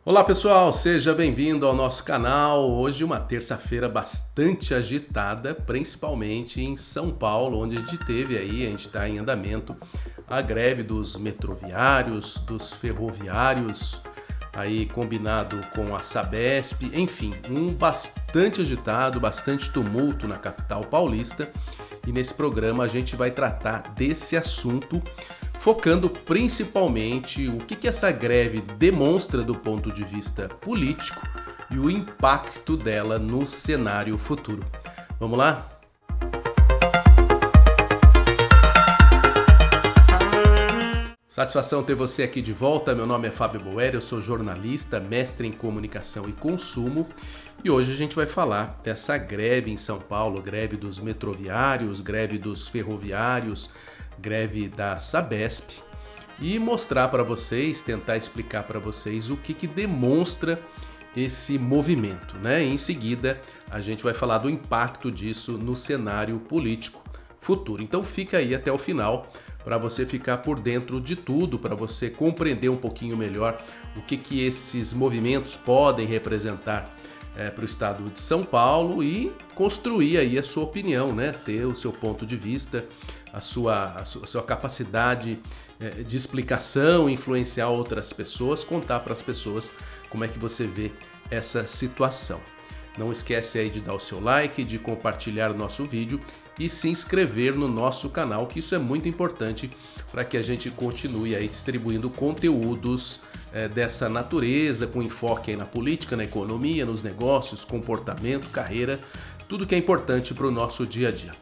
Olá pessoal, seja bem-vindo ao nosso canal. Hoje uma terça-feira bastante agitada, principalmente em São Paulo, onde a gente está em andamento a greve dos metroviários, dos ferroviários, aí combinado com a Sabesp, enfim, bastante agitado, bastante tumulto na capital paulista. E nesse programa a gente vai tratar desse assunto, focando principalmente o que essa greve demonstra do ponto de vista político e o impacto dela no cenário futuro. Vamos lá? Satisfação ter você aqui de volta. Meu nome é Fábio Boeri, eu sou jornalista, mestre em comunicação e consumo, e hoje a gente vai falar dessa greve em São Paulo, greve dos metroviários, greve dos ferroviários, greve da Sabesp, e mostrar para vocês, tentar explicar para vocês o que demonstra esse movimento, né? Em seguida, a gente vai falar do impacto disso no cenário político futuro. Então fica aí até o final para você ficar por dentro de tudo, para você compreender um pouquinho melhor o que esses movimentos podem representar para o estado de São Paulo e construir aí a sua opinião, né? Ter o seu ponto de vista, a sua capacidade de explicação, influenciar outras pessoas, contar para as pessoas como é que você vê essa situação. Não esquece aí de dar o seu like, de compartilhar o nosso vídeo e se inscrever no nosso canal, que isso é muito importante para que a gente continue aí distribuindo conteúdos dessa natureza, com enfoque aí na política, na economia, nos negócios, comportamento, carreira, tudo que é importante para o nosso dia a dia.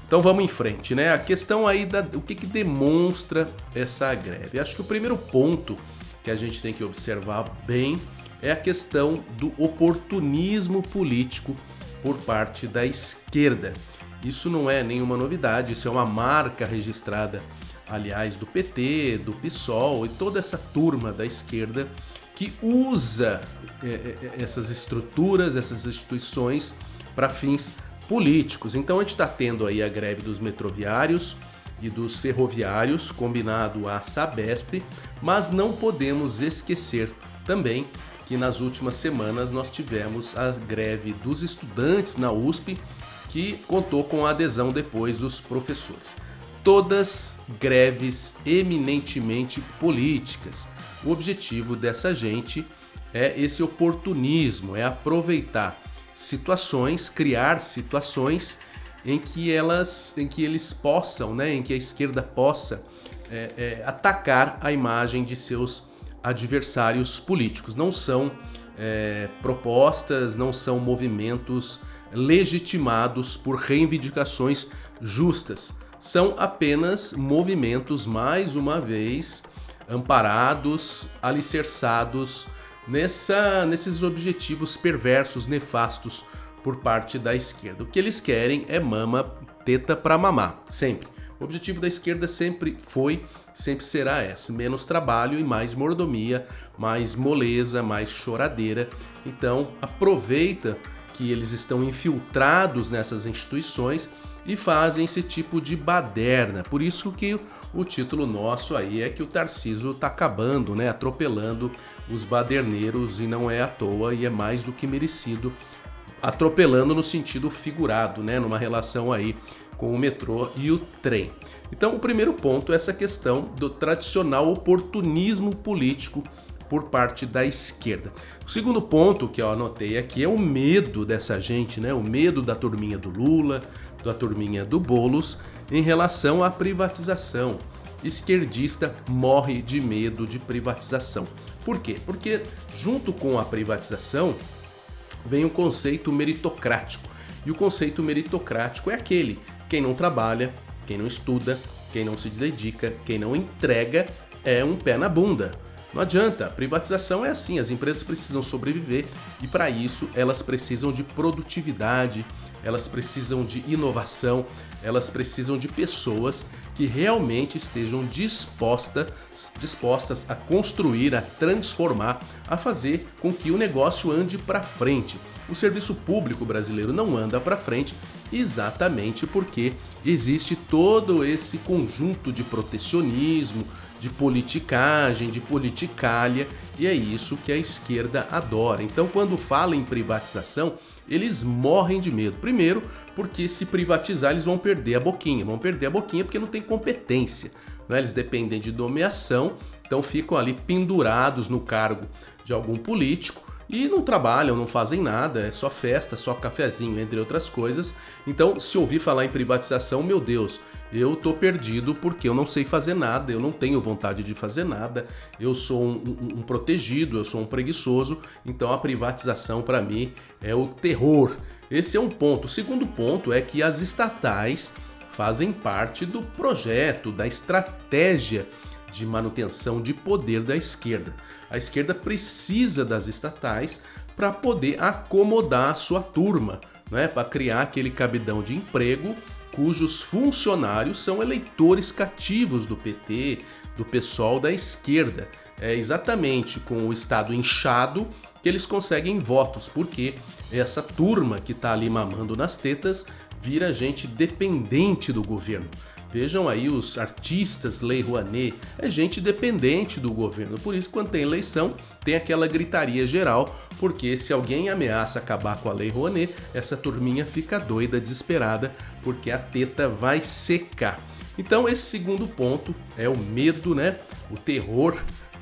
Então vamos em frente, né? A questão aí o que demonstra essa greve. Acho que o primeiro ponto que a gente tem que observar bem é a questão do oportunismo político por parte da esquerda. Isso não é nenhuma novidade, isso é uma marca registrada, aliás, do PT, do PSOL e toda essa turma da esquerda que usa essas estruturas, essas instituições para fins políticos. Então a gente está tendo aí a greve dos metroviários e dos ferroviários, combinado à Sabesp, mas não podemos esquecer também que nas últimas semanas nós tivemos a greve dos estudantes na USP, que contou com a adesão depois dos professores. Todas greves eminentemente políticas. O objetivo dessa gente é esse oportunismo, é aproveitar situações, criar situações em que eles possam, né, em que a esquerda possa atacar a imagem de seus adversários políticos. Não são propostas, não são movimentos legitimados por reivindicações justas. São apenas movimentos, mais uma vez, amparados, alicerçados nesses objetivos perversos, nefastos por parte da esquerda. O que eles querem é mama, teta para mamar, sempre. O objetivo da esquerda sempre foi, sempre será esse: menos trabalho e mais mordomia, mais moleza, mais choradeira. Então aproveita que eles estão infiltrados nessas instituições e fazem esse tipo de baderna. Por isso que o título nosso aí é que o Tarcísio está acabando, né, atropelando os baderneiros, e não é à toa, e é mais do que merecido. Atropelando no sentido figurado, né, numa relação aí com o metrô e o trem. Então o primeiro ponto é essa questão do tradicional oportunismo político por parte da esquerda. O segundo ponto que eu anotei aqui é o medo dessa gente, né? O medo da turminha do Lula, da turminha do Boulos em relação à privatização. Esquerdista morre de medo de privatização. Por quê? Porque junto com a privatização vem um conceito meritocrático. E o conceito meritocrático é aquele: quem não trabalha, quem não estuda, quem não se dedica, quem não entrega é um pé na bunda. Não adianta, a privatização é assim, as empresas precisam sobreviver e para isso elas precisam de produtividade, elas precisam de inovação, elas precisam de pessoas que realmente estejam dispostas a construir, a transformar, a fazer com que o negócio ande para frente. O serviço público brasileiro não anda para frente exatamente porque existe todo esse conjunto de protecionismo, de politicagem, de politicalha, e é isso que a esquerda adora. Então, quando fala em privatização, eles morrem de medo. Primeiro, porque se privatizar, eles vão perder a boquinha. Vão perder a boquinha porque não tem competência, né? Eles dependem de nomeação, então ficam ali pendurados no cargo de algum político e não trabalham, não fazem nada, é só festa, só cafezinho, entre outras coisas. Então, se ouvir falar em privatização, meu Deus, eu tô perdido porque eu não sei fazer nada, eu não tenho vontade de fazer nada, eu sou um protegido, eu sou um preguiçoso, então a privatização para mim é o terror. Esse é um ponto. O segundo ponto é que as estatais fazem parte do projeto, da estratégia de manutenção de poder da esquerda. A esquerda precisa das estatais para poder acomodar a sua turma, né? Para criar aquele cabidão de emprego cujos funcionários são eleitores cativos do PT, do PSOL, da esquerda. É exatamente com o Estado inchado que eles conseguem votos, porque essa turma que está ali mamando nas tetas vira gente dependente do governo. Vejam aí os artistas, Lei Rouanet, é gente dependente do governo. Por isso, quando tem eleição, tem aquela gritaria geral, porque se alguém ameaça acabar com a Lei Rouanet, essa turminha fica doida, desesperada, porque a teta vai secar. Então, esse segundo ponto é o medo, né? O terror,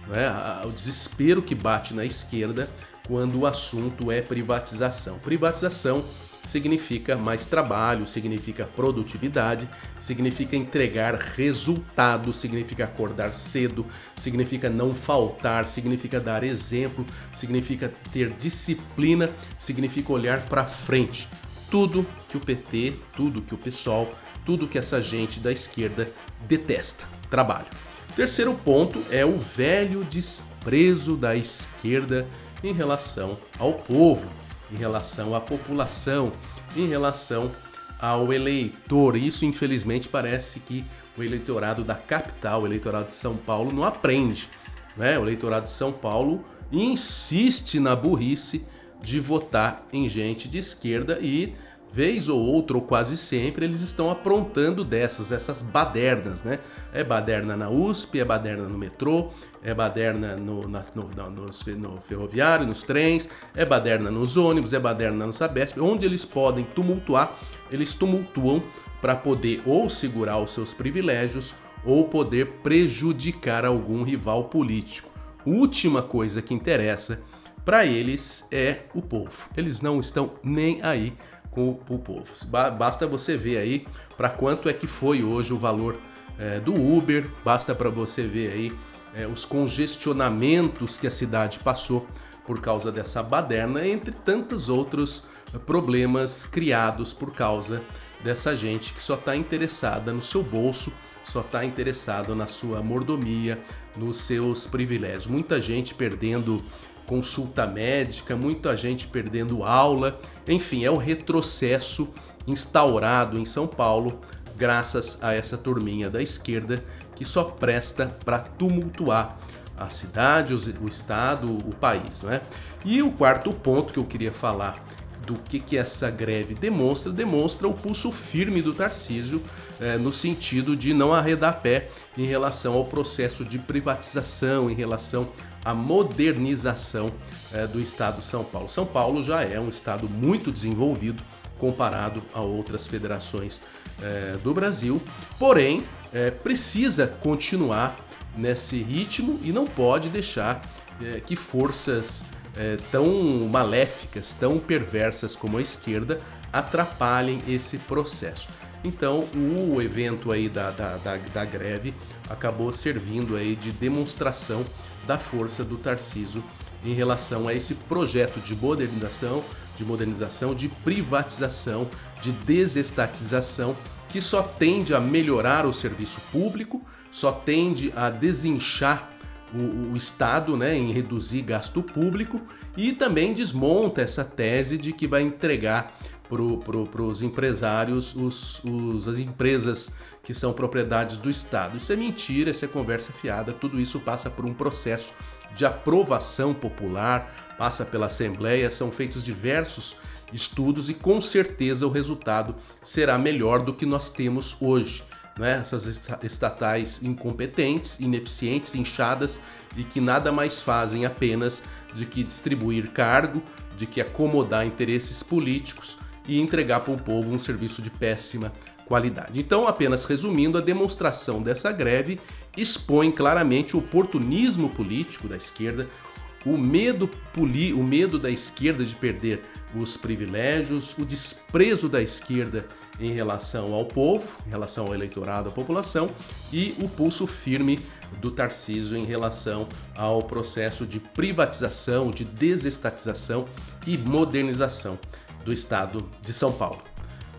né? O desespero que bate na esquerda quando o assunto é privatização. Privatização significa mais trabalho, significa produtividade, significa entregar resultado, significa acordar cedo, significa não faltar, significa dar exemplo, significa ter disciplina, significa olhar para frente. Tudo que o PT, tudo que o PSOL, tudo que essa gente da esquerda detesta. Trabalho. Terceiro ponto é o velho desprezo da esquerda em relação ao povo, em relação à população, em relação ao eleitor. Isso, infelizmente, parece que o eleitorado da capital, o eleitorado de São Paulo, não aprende, né? O eleitorado de São Paulo insiste na burrice de votar em gente de esquerda e, vez ou outra, ou quase sempre, eles estão aprontando essas badernas, né? É baderna na USP, é baderna no metrô, é baderna no ferroviário, nos trens, é baderna nos ônibus, é baderna no Sabesp. Onde eles podem tumultuar, eles tumultuam para poder ou segurar os seus privilégios ou poder prejudicar algum rival político. Última coisa que interessa para eles é o povo. Eles não estão nem aí com o povo. Basta você ver aí para quanto é que foi hoje o valor do Uber, basta para você ver aí os congestionamentos que a cidade passou por causa dessa baderna, entre tantos outros problemas criados por causa dessa gente que só está interessada no seu bolso, só está interessado na sua mordomia, nos seus privilégios. Muita gente perdendo consulta médica, muita gente perdendo aula, enfim, é o retrocesso instaurado em São Paulo graças a essa turminha da esquerda que só presta para tumultuar a cidade, o estado, o país, não é? E o quarto ponto que eu queria falar do que essa greve demonstra o pulso firme do Tarcísio no sentido de não arredar pé em relação ao processo de privatização, em relação à modernização do estado de São Paulo. São Paulo já é um estado muito desenvolvido comparado a outras federações do Brasil, porém precisa continuar nesse ritmo e não pode deixar que forças tão maléficas, tão perversas como a esquerda atrapalhem esse processo. Então o evento aí da greve acabou servindo aí de demonstração da força do Tarcísio em relação a esse projeto de modernização, de privatização, de desestatização, que só tende a melhorar o serviço público, só tende a desinchar o Estado, né, em reduzir gasto público, e também desmonta essa tese de que vai entregar para os empresários as empresas que são propriedades do Estado. Isso é mentira, isso é conversa fiada, tudo isso passa por um processo de aprovação popular, passa pela Assembleia, são feitos diversos estudos e com certeza o resultado será melhor do que nós temos hoje. né? Essas estatais incompetentes, ineficientes, inchadas e que nada mais fazem apenas de que distribuir cargo, de que acomodar interesses políticos e entregar para o povo um serviço de péssima qualidade. Então, apenas resumindo, a demonstração dessa greve expõe claramente o oportunismo político da esquerda, o medo da esquerda de perder os privilégios, o desprezo da esquerda em relação ao povo, em relação ao eleitorado, à população, e o pulso firme do Tarcísio em relação ao processo de privatização, de desestatização e modernização do estado de São Paulo.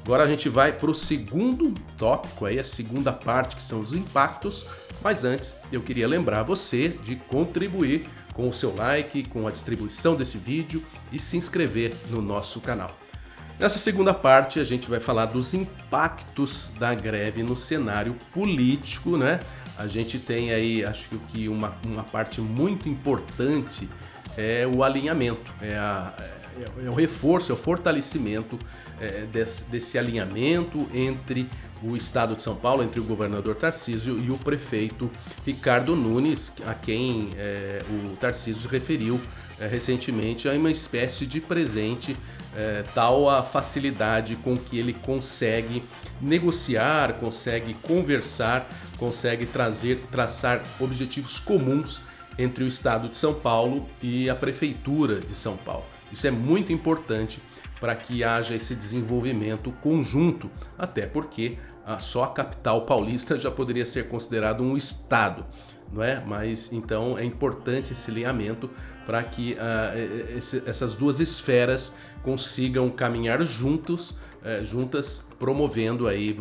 Agora a gente vai para o segundo tópico, aí a segunda parte, que são os impactos, mas antes eu queria lembrar você de contribuir com o seu like, com a distribuição desse vídeo e se inscrever no nosso canal. Nessa segunda parte a gente vai falar dos impactos da greve no cenário político, né? A gente tem aí, acho que uma parte muito importante é o alinhamento, é o reforço, é o fortalecimento desse alinhamento entre o Estado de São Paulo, entre o governador Tarcísio e o prefeito Ricardo Nunes, a quem o Tarcísio se referiu recentemente a uma espécie de presente, tal a facilidade com que ele consegue negociar, consegue conversar, consegue traçar objetivos comuns entre o Estado de São Paulo e a Prefeitura de São Paulo. Isso é muito importante para que haja esse desenvolvimento conjunto, até porque só a capital paulista já poderia ser considerado um estado, não é? Mas então é importante esse alinhamento para que essas duas esferas consigam caminhar juntas, promovendo aí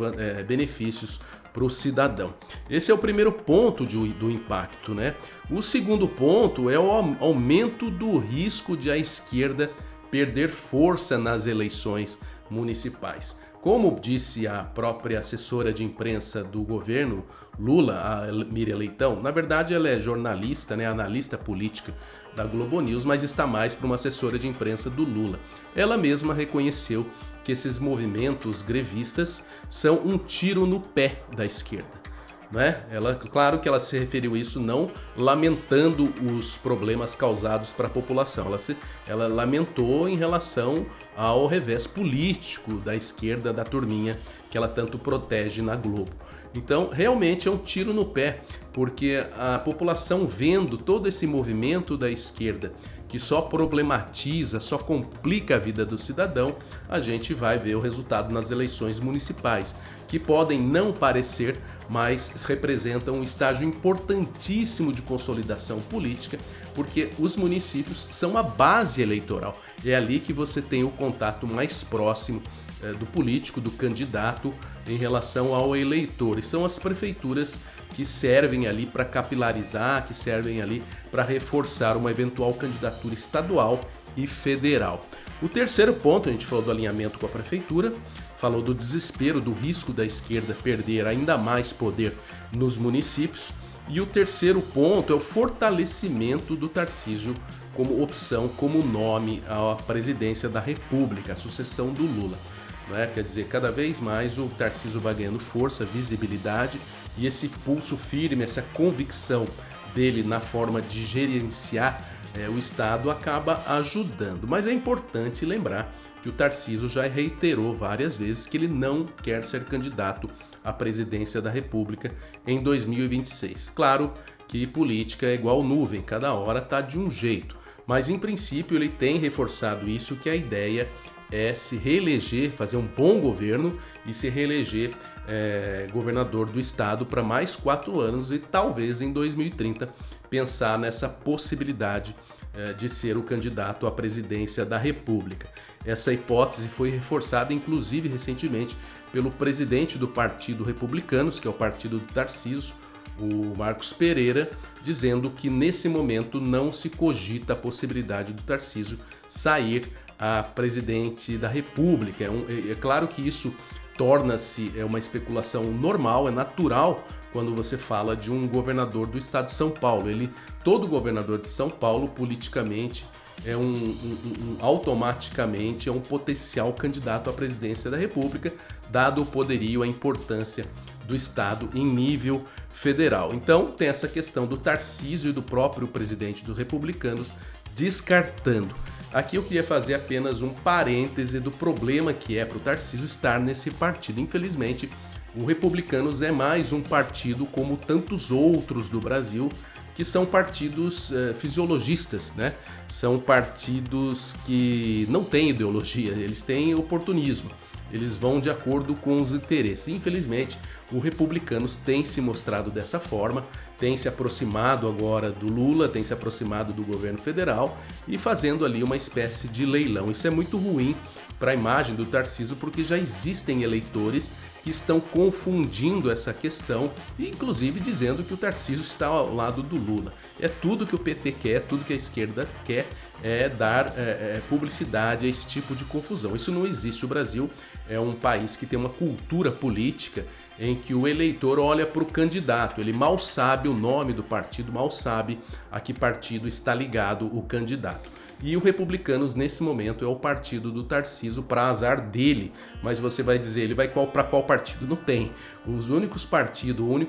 benefícios para o cidadão. Esse é o primeiro ponto do impacto, né? O segundo ponto é o aumento do risco de a esquerda perder força nas eleições municipais. Como disse a própria assessora de imprensa do governo Lula, a Miriam Leitão, na verdade ela é jornalista, né, analista política da Globo News, mas está mais para uma assessora de imprensa do Lula. Ela mesma reconheceu que esses movimentos grevistas são um tiro no pé da esquerda. Né? Claro que ela se referiu a isso não lamentando os problemas causados para a população, ela lamentou em relação ao revés político da esquerda, da turminha que ela tanto protege na Globo. Então, realmente é um tiro no pé, porque a população vendo todo esse movimento da esquerda que só problematiza, só complica a vida do cidadão, a gente vai ver o resultado nas eleições municipais, que podem não parecer, mas representam um estágio importantíssimo de consolidação política, porque os municípios são a base eleitoral. É ali que você tem o contato mais próximo do político, do candidato, em relação ao eleitor. E são as prefeituras que servem ali para capilarizar, que servem ali para reforçar uma eventual candidatura estadual e federal. O terceiro ponto, a gente falou do alinhamento com a prefeitura, falou do desespero, do risco da esquerda perder ainda mais poder nos municípios. E o terceiro ponto é o fortalecimento do Tarcísio como opção, como nome à presidência da República, a sucessão do Lula. Né? Quer dizer, cada vez mais o Tarcísio vai ganhando força, visibilidade, e esse pulso firme, essa convicção dele na forma de gerenciar o Estado acaba ajudando. Mas é importante lembrar que o Tarcísio já reiterou várias vezes que ele não quer ser candidato à presidência da República em 2026. Claro que política é igual nuvem, cada hora está de um jeito, mas em princípio ele tem reforçado isso, que a ideia é se reeleger, fazer um bom governo e se reeleger governador do estado para mais 4 anos e talvez em 2030 pensar nessa possibilidade de ser o candidato à presidência da República. Essa hipótese foi reforçada inclusive recentemente pelo presidente do Partido Republicanos, que é o partido do Tarcísio, o Marcos Pereira, dizendo que nesse momento não se cogita a possibilidade do Tarcísio sair a presidente da República. É claro que isso torna-se uma especulação normal, é natural quando você fala de um governador do estado de São Paulo. Todo governador de São Paulo, politicamente, automaticamente é um potencial candidato à presidência da República, dado o poderio, a importância do Estado em nível federal. Então tem essa questão do Tarcísio e do próprio presidente dos Republicanos descartando. Aqui eu queria fazer apenas um parêntese do problema que é para o Tarcísio estar nesse partido. Infelizmente, o Republicanos é mais um partido como tantos outros do Brasil, que são partidos fisiologistas, né? São partidos que não têm ideologia, eles têm oportunismo. Eles vão de acordo com os interesses. Infelizmente, o Republicanos tem se mostrado dessa forma, tem se aproximado agora do Lula, tem se aproximado do governo federal e fazendo ali uma espécie de leilão. Isso é muito ruim para a imagem do Tarcísio, porque já existem eleitores que estão confundindo essa questão e inclusive dizendo que o Tarcísio está ao lado do Lula. É tudo que o PT quer, tudo que a esquerda quer, é dar publicidade a esse tipo de confusão. Isso não existe. O Brasil é um país que tem uma cultura política em que o eleitor olha para o candidato, ele mal sabe o nome do partido, mal sabe a que partido está ligado o candidato. E o Republicanos, nesse momento, é o partido do Tarcísio, para azar dele. Mas você vai dizer, ele vai para qual partido? Não tem. O único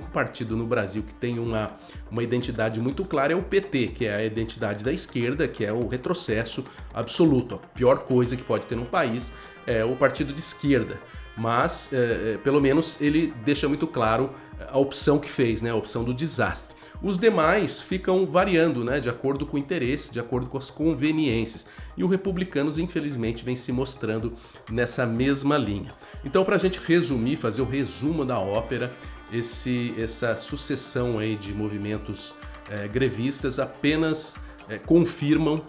partido no Brasil que tem uma identidade muito clara é o PT, que é a identidade da esquerda, que é o retrocesso absoluto. A pior coisa que pode ter num país é o partido de esquerda. Mas, pelo menos, ele deixa muito claro a opção que fez, né? A opção do desastre. Os demais ficam variando, né, de acordo com o interesse, de acordo com as conveniências. E o Republicanos, infelizmente, vem se mostrando nessa mesma linha. Então, para a gente resumir, fazer o resumo da ópera, essa sucessão aí de movimentos grevistas apenas confirmam,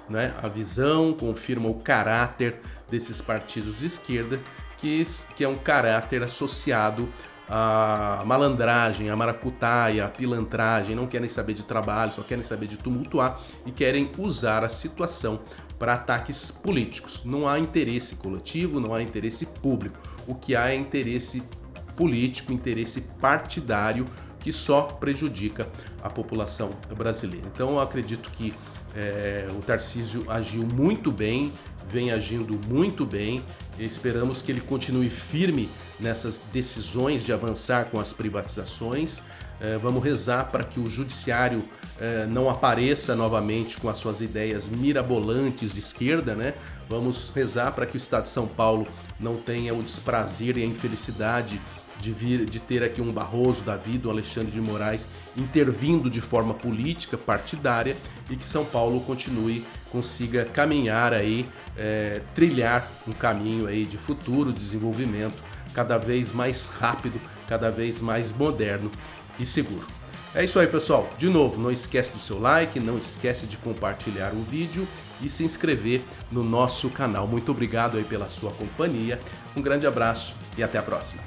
né, a visão, confirmam o caráter desses partidos de esquerda, que é um caráter associado a malandragem, a maracutaia, a pilantragem, não querem saber de trabalho, só querem saber de tumultuar e querem usar a situação para ataques políticos. Não há interesse coletivo, não há interesse público. O que há é interesse político, interesse partidário que só prejudica a população brasileira. Então eu acredito que o Tarcísio agiu muito bem, vem agindo muito bem. Esperamos que ele continue firme nessas decisões de avançar com as privatizações. Vamos rezar para que o judiciário não apareça novamente com as suas ideias mirabolantes de esquerda, né? Vamos rezar para que o Estado de São Paulo não tenha o desprazer e a infelicidade de ter aqui um Barroso da vida, um Alexandre de Moraes intervindo de forma política, partidária, e que São Paulo consiga caminhar aí, trilhar um caminho aí de futuro desenvolvimento cada vez mais rápido, cada vez mais moderno e seguro. É isso aí, pessoal. De novo, não esquece do seu like, não esquece de compartilhar o vídeo e se inscrever no nosso canal. Muito obrigado aí pela sua companhia. Um grande abraço e até a próxima.